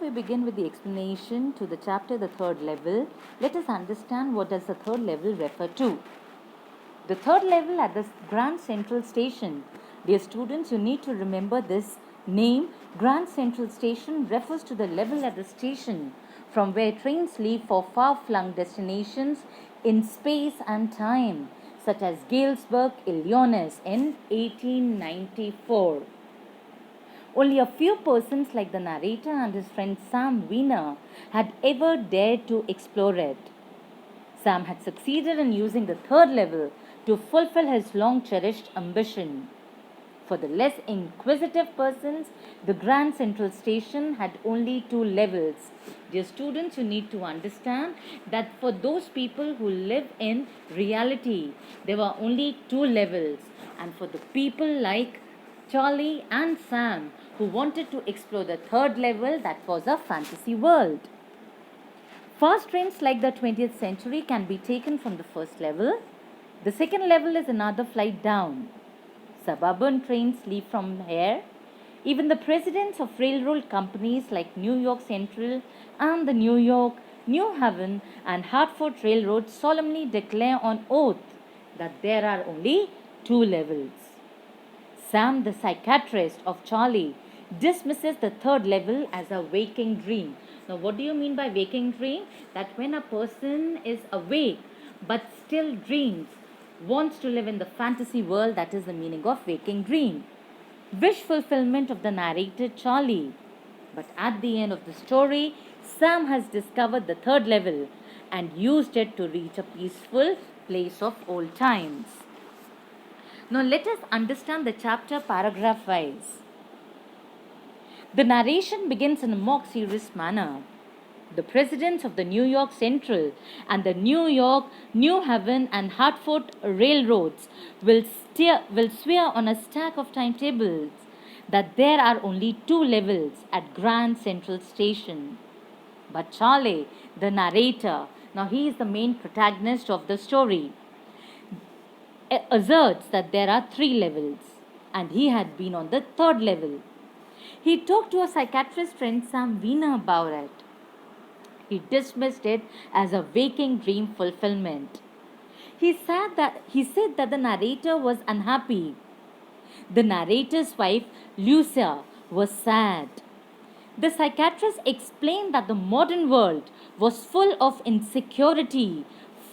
we begin with the explanation to the chapter The Third Level, let us understand what does the third level refer to. The third level at the Grand Central Station. Dear students, you need to remember this name. Grand Central Station refers to the level at the station from where trains leave for far-flung destinations in space and time, such as Galesburg, Illinois in 1894. Only a few persons like the narrator and his friend Sam Weiner had ever dared to explore it. Sam had succeeded in using the third level to fulfill his long-cherished ambition. For the less inquisitive persons, the Grand Central Station had only 2 levels. Dear students, you need to understand that for those people who live in reality, there were only 2 levels. And for the people like Charlie and Sam who wanted to explore the third level, that was a fantasy world. Fast trains like the 20th century can be taken from the first level. The second level is another flight down. Suburban trains leave from here. Even the presidents of railroad companies like New York Central and the New York, New Haven and Hartford Railroad solemnly declare on oath that there are only 2 levels. Sam, the psychiatrist of Charlie, dismisses the third level as a waking dream. Now, what do you mean by waking dream? That when a person is awake but still dreams, wants to live in the fantasy world, that is the meaning of waking dream. Wish fulfillment of the narrator Charlie. But at the end of the story, Sam has discovered the third level and used it to reach a peaceful place of old times. Now let us understand the chapter paragraph wise. The narration begins in a mock serious manner. The presidents of the New York Central and the New York, New Haven and Hartford railroads will swear on a stack of timetables that there are only 2 levels at Grand Central Station. But Charlie, the narrator, now he is the main protagonist of the story, asserts that there are 3 levels and he had been on the third level. He talked to a psychiatrist friend Sam Weiner about it. He dismissed it as a waking dream fulfillment. He said that the narrator was unhappy. The narrator's wife, Lucia, was sad. The psychiatrist explained that the modern world was full of insecurity,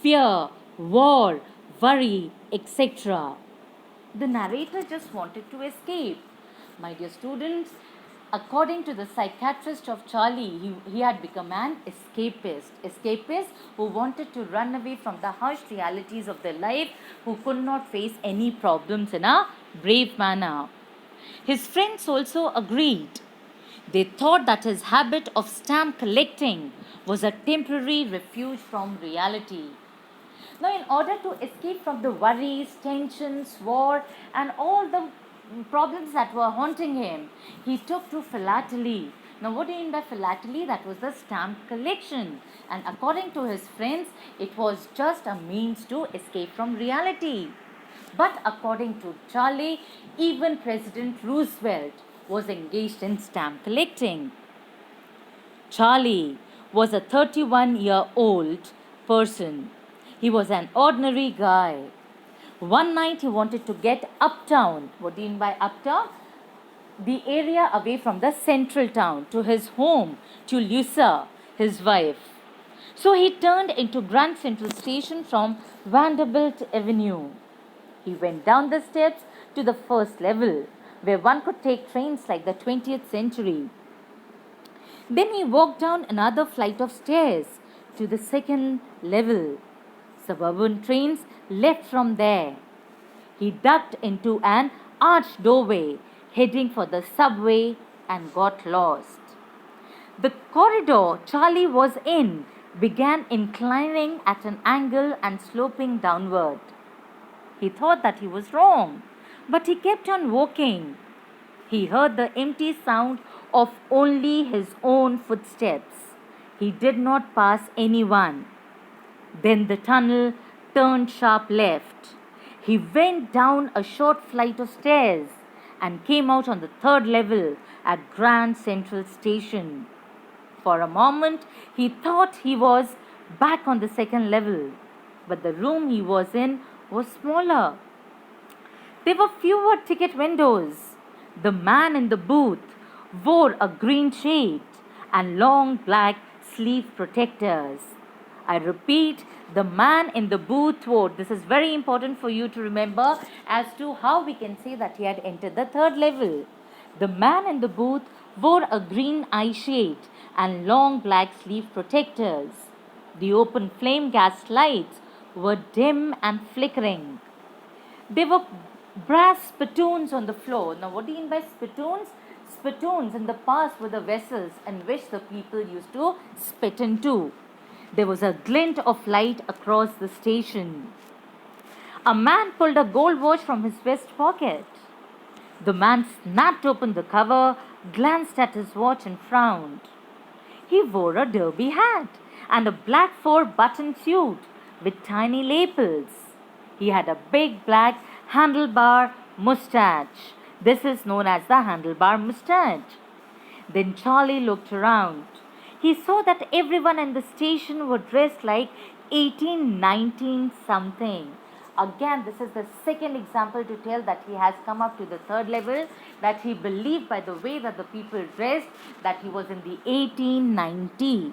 fear, war, worry, etc. The narrator just wanted to escape. My dear students, according to the psychiatrist of Charlie, he had become an escapist who wanted to run away from the harsh realities of their life, who could not face any problems in a brave manner. His friends also agreed. They thought that his habit of stamp collecting was a temporary refuge from reality. Now, in order to escape from the worries, tensions, war, and all the problems that were haunting him, he took to philately. Now, what do you mean by philately? That was the stamp collection. And according to his friends, it was just a means to escape from reality. But according to Charlie, even President Roosevelt was engaged in stamp collecting. Charlie was a 31-year-old person. He was an ordinary guy. One night he wanted to get uptown. What do you mean by uptown? The area away from the central town, to his home, to Lucia, his wife. So he turned into Grand Central Station from Vanderbilt Avenue. He went down the steps to the first level, where one could take trains like the 20th century. Then he walked down another flight of stairs to the second level. Suburban trains left from there. He ducked into an arched doorway, heading for the subway, and got lost. The corridor Charlie was in began inclining at an angle and sloping downward. He thought that he was wrong, but he kept on walking. He heard the empty sound of only his own footsteps. He did not pass anyone. Then the tunnel turned sharp left. He went down a short flight of stairs and came out on the third level at Grand Central Station. For a moment, he thought he was back on the second level, but the room he was in was smaller. There were fewer ticket windows. The man in the booth wore a green shade and long black sleeve protectors. I repeat, the man in the booth wore, this is very important for you to remember as to how we can say that he had entered the third level. The man in the booth wore a green eye shade and long black sleeve protectors. The open flame gas lights were dim and flickering. There were brass spittoons on the floor. Now, what do you mean by spittoons? Spittoons in the past were the vessels in which the people used to spit into. There was a glint of light across the station. A man pulled a gold watch from his vest pocket. The man snapped open the cover, glanced at his watch, and frowned. He wore a derby hat and a black four-button suit with tiny lapels. He had a big black handlebar mustache. This is known as the handlebar mustache. Then Charlie looked around. He saw that everyone in the station were dressed like 1819 something. Again, this is the second example to tell that he has come up to the third level, that he believed by the way that the people dressed that he was in the 1890.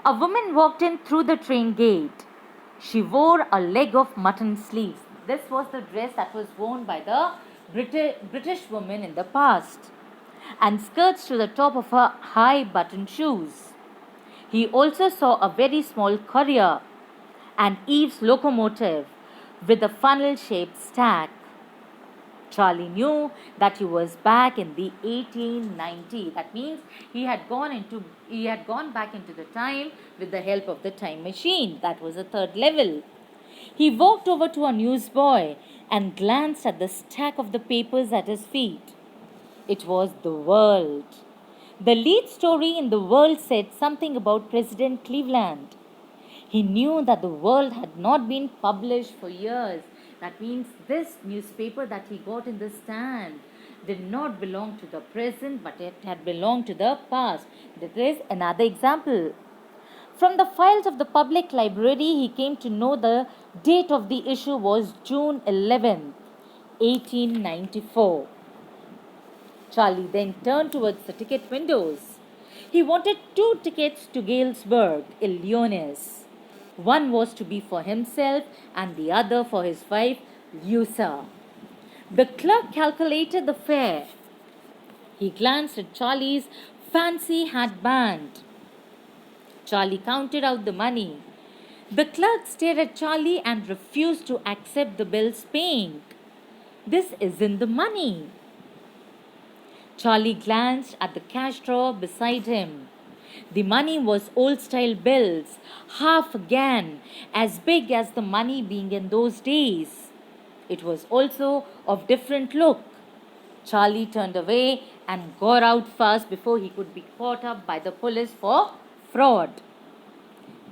A woman walked in through the train gate. She wore a leg of mutton sleeves. This was the dress that was worn by the British women in the past, and skirts to the top of her high button shoes. He also saw a very small courier and Eve's locomotive with a funnel-shaped stack. Charlie knew that he was back in the 1890. That means he had gone back into the time with the help of the time machine. That was the third level. He walked over to a newsboy and glanced at the stack of the papers at his feet. It was The World. The lead story in The World said something about President Cleveland. He knew that The World had not been published for years. That means this newspaper that he got in the stand did not belong to the present, but it had belonged to the past. That is another example. From the files of the public library, he came to know the date of the issue was June 11th, 1894. Charlie then turned towards the ticket windows. He wanted 2 tickets to Galesburg, Illinois. One was to be for himself and the other for his wife, Lucia. The clerk calculated the fare. He glanced at Charlie's fancy hatband. Charlie counted out the money. The clerk stared at Charlie and refused to accept the bills paying. This isn't the money. Charlie glanced at the cash drawer beside him. The money was old-style bills, half again, as big as the money being in those days. It was also of different look. Charlie turned away and got out fast before he could be caught up by the police for fraud.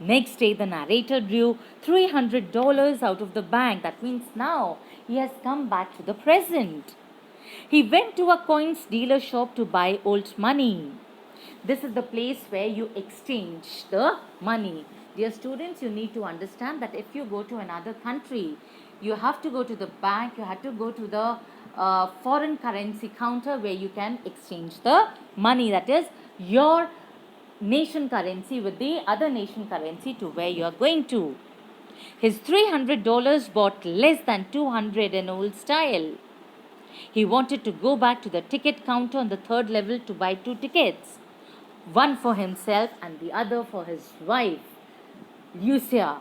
Next day, the narrator drew $300 out of the bank. That means now he has come back to the present. He went to a coins dealer shop to buy old money. This is the place where you exchange the money. Dear students, you need to understand that if you go to another country, you have to go to the bank, you have to go to the foreign currency counter where you can exchange the money. That is your nation currency with the other nation currency to where you are going to. His $300 bought less than $200 in old style. He wanted to go back to the ticket counter on the third level to buy 2 tickets. One for himself and the other for his wife, Lucia,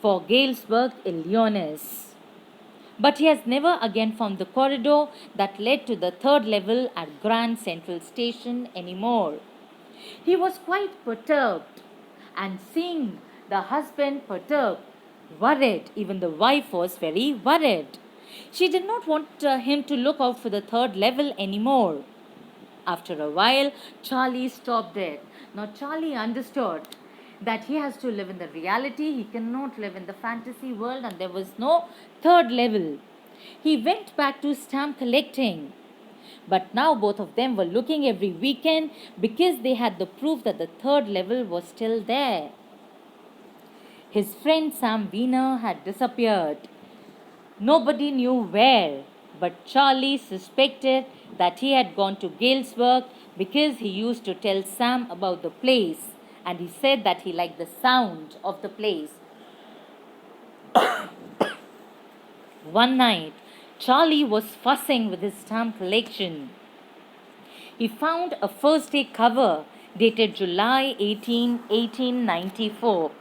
for Galesburg, Illinois. But he has never again found the corridor that led to the third level at Grand Central Station anymore. He was quite perturbed, and seeing the husband perturbed, worried, even the wife was very worried. She did not want him to look out for the third level anymore. After a while, Charlie stopped it. Now, Charlie understood that he has to live in the reality. He cannot live in the fantasy world, and there was no third level. He went back to stamp collecting. But now both of them were looking every weekend because they had the proof that the third level was still there. His friend Sam Wiener had disappeared. Nobody knew where, but Charlie suspected that he had gone to Galesburg because he used to tell Sam about the place, and he said that he liked the sound of the place. One night, Charlie was fussing with his stamp collection. He found a first day cover dated July 18, 1894.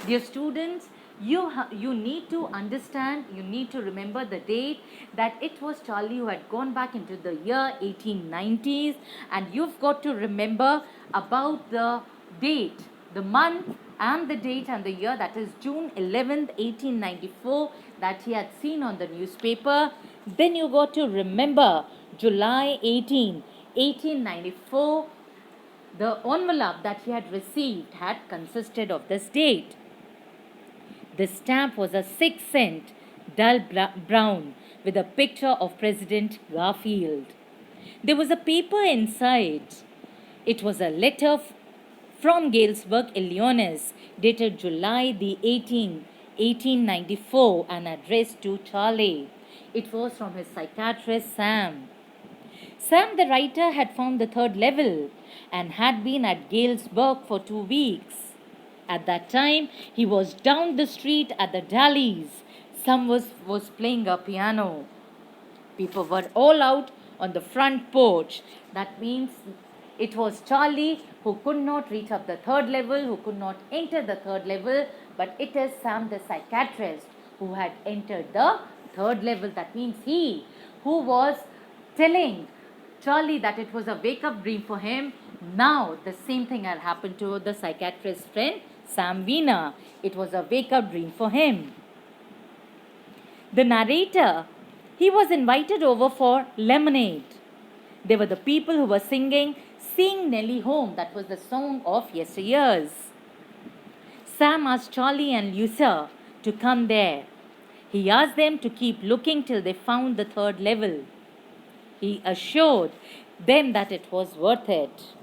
Dear students, you need to understand, you need to remember the date, that it was Charlie who had gone back into the year 1890s, and you've got to remember about the date, the month and the date and the year, that is June 11th, 1894, that he had seen on the newspaper. Then you got to remember July 18, 1894, the envelope that he had received had consisted of this date. The stamp was a 6-cent dull brown with a picture of President Garfield. There was a paper inside. It was a letter from Galesburg, Illinois, dated July the 18th, 1894, and addressed to Charlie. It was from his psychiatrist Sam. Sam, the writer, had found the third level and had been at Galesburg for 2 weeks. At that time, he was down the street at the Dallies. Sam was playing a piano. People were all out on the front porch. That means it was Charlie who could not reach up the third level, who could not enter the third level, but it is Sam the psychiatrist who had entered the third level. That means he who was telling Charlie that it was a wake-up dream for him. Now the same thing had happened to the psychiatrist's friend Sam Wiener. It was a wake-up dream for him. The narrator, he was invited over for lemonade. They were the people who were singing Sing Nellie Home. That was the song of yesteryears. Sam asked Charlie and Lucia to come there. He asked them to keep looking till they found the third level. He assured them that it was worth it.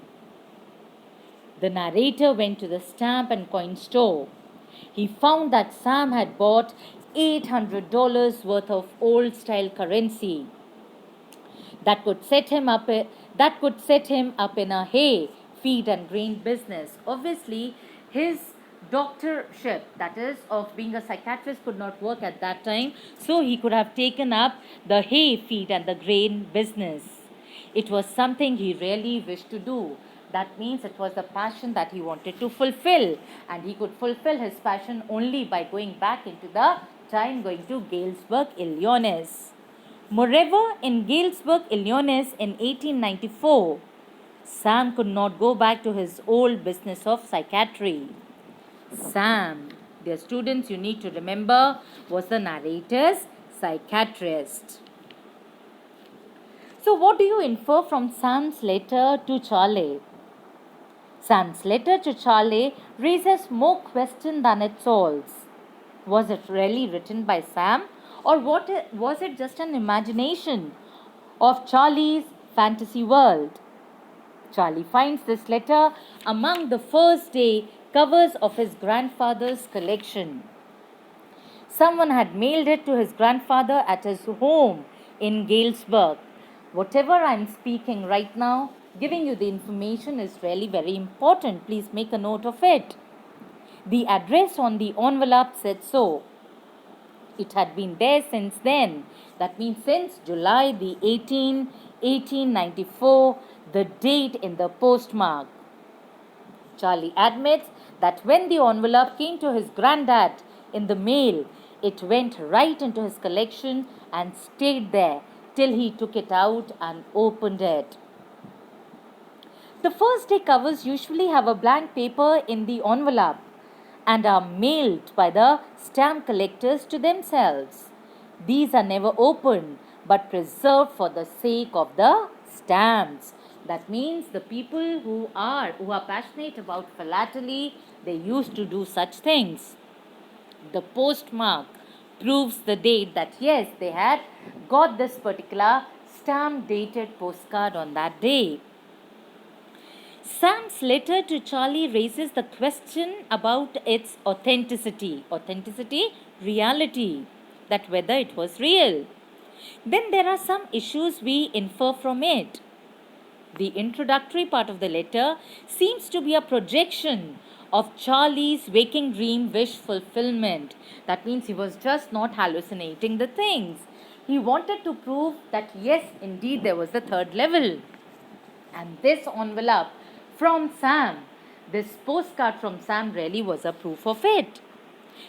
The narrator went to the stamp and coin store. He found that Sam had bought $800 worth of old-style currency that could set him up in a hay, feed and grain business. Obviously, his doctorship, that is of being a psychiatrist, could not work at that time, so he could have taken up the hay, feed and the grain business. It was something he really wished to do. That means it was the passion that he wanted to fulfill, and he could fulfill his passion only by going back into the time, going to Galesburg, Illinois. Moreover, in Galesburg, Illinois in 1894, Sam could not go back to his old business of psychiatry. Sam, dear students, you need to remember, was the narrator's psychiatrist. So what do you infer from Sam's letter to Charlie? Sam's letter to Charlie raises more questions than it solves. Was it really written by Sam, or was it just an imagination of Charlie's fantasy world? Charlie finds this letter among the first day covers of his grandfather's collection. Someone had mailed it to his grandfather at his home in Galesburg. Whatever I'm speaking right now, giving you the information is really very important. Please make a note of it. The address on the envelope said so. It had been there since then. That means since July the 18th, 1894, the date in the postmark. Charlie admits that when the envelope came to his granddad in the mail, it went right into his collection and stayed there till he took it out and opened it. The first day covers usually have a blank paper in the envelope and are mailed by the stamp collectors to themselves. These are never opened but preserved for the sake of the stamps. That means the people who are passionate about philately, they used to do such things. The postmark proves the date that yes, they had got this particular stamp dated postcard on that day. Sam's letter to Charlie raises the question about its authenticity. Authenticity, reality, that whether it was real. Then there are some issues we infer from it. The introductory part of the letter seems to be a projection of Charlie's waking dream wish fulfillment. That means he was just not hallucinating the things. He wanted to prove that yes, indeed, there was a third level. And this envelope from Sam, this postcard from Sam really was a proof of it.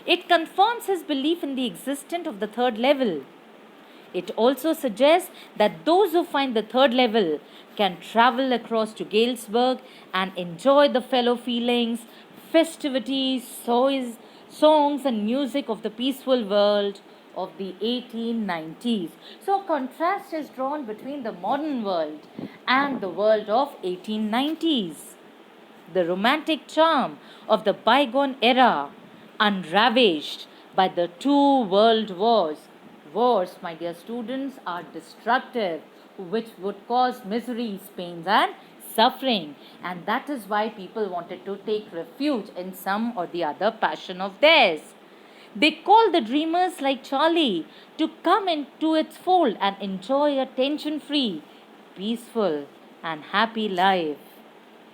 It confirms his belief in the existence of the third level. It also suggests that those who find the third level can travel across to Galesburg and enjoy the fellow feelings, festivities, songs, and music of the peaceful world of the 1890s. So, contrast is drawn between the modern world and the world of 1890s. The romantic charm of the bygone era, unravaged by the two world wars. Wars, my dear students, are destructive, which would cause miseries, pains, and suffering. And that is why people wanted to take refuge in some or the other passion of theirs. They call the dreamers like Charlie to come into its fold and enjoy a tension free, peaceful, and happy life.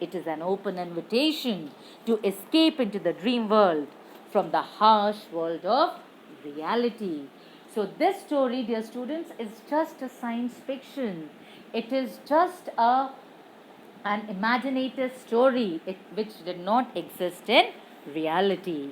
It is an open invitation to escape into the dream world from the harsh world of reality. So, this story, dear students, is just a science fiction. It is just an imaginative story which did not exist in reality.